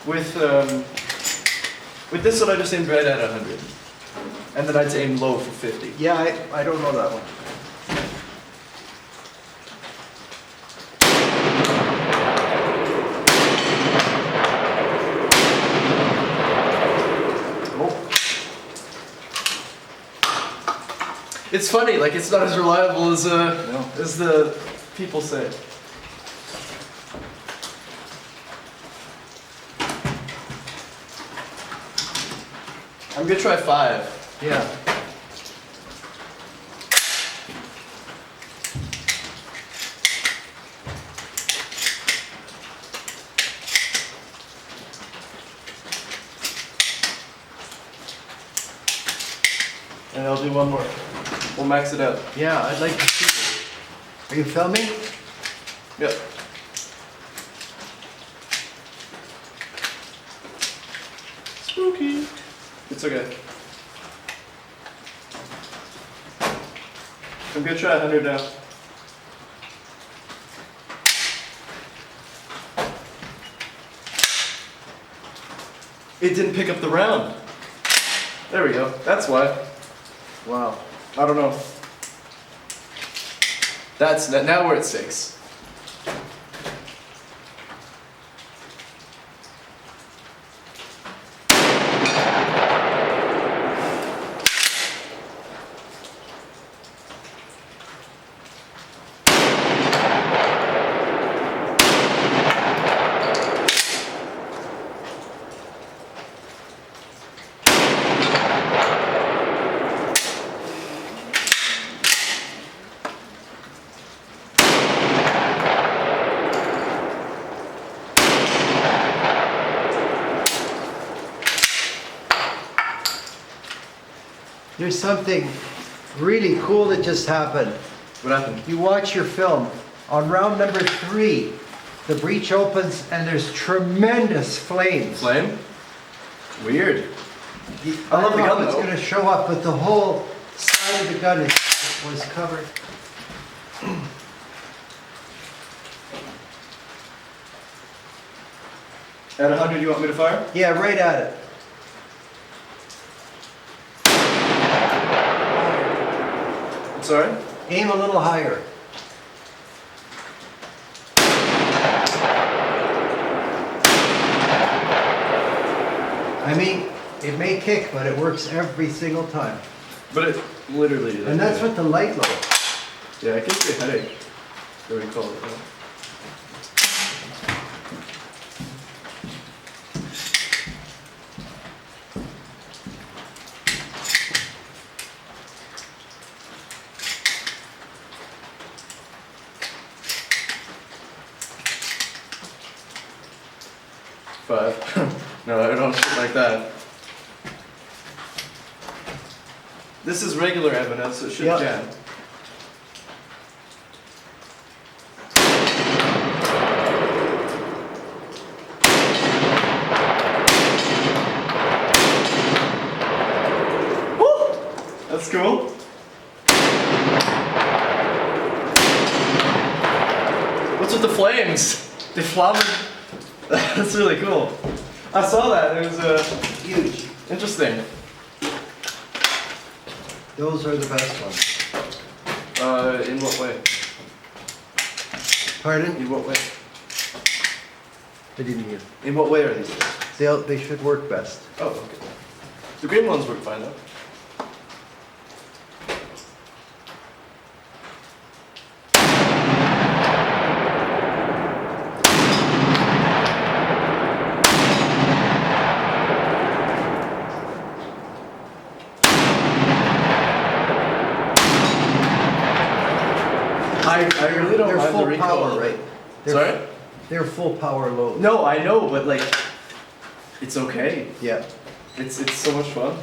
With this one, I just aimed right at 100. And then I'd aim low for 50. Yeah, I don't know that one. It's funny, like it's not as reliable as the people say. I'm gonna try 5. Yeah. And I'll do one more. We'll max it out. Yeah, I'd like to see it. Are you filming? Yep. Spooky. It's okay. I'm gonna try 100 now. It didn't pick up the round. There we go. That's why. Wow. I don't know. That's now we're at 6. There's something really cool that just happened. What happened? You watch your film. On round number 3, the breech opens and there's tremendous flames. Flame? Weird. I love don't the know gun, how it's though. going to show up, but the whole side of the gun was covered. At 100, you want me to fire? Yeah, right at it. I'm sorry? Aim a little higher. I mean, it may kick, but it works every single time. But it literally. And that's what the light load. Yeah, it gives you a headache. What do you call it? Five. No, I don't shoot like that. This is regular evidence, so it should Yep. jam. Woo! That's cool. What's with the flames? They flamed. That's really cool. I saw that. It was Huge. interesting. Those are the best ones. In what way? Pardon? In what way? I didn't hear. In what way are these? They should work best. Oh, okay. The green ones work fine though. I really don't They're mind the full recoil. power, right? Sorry? They're full power load. No, I know, but like, it's okay. Yeah. It's so much fun.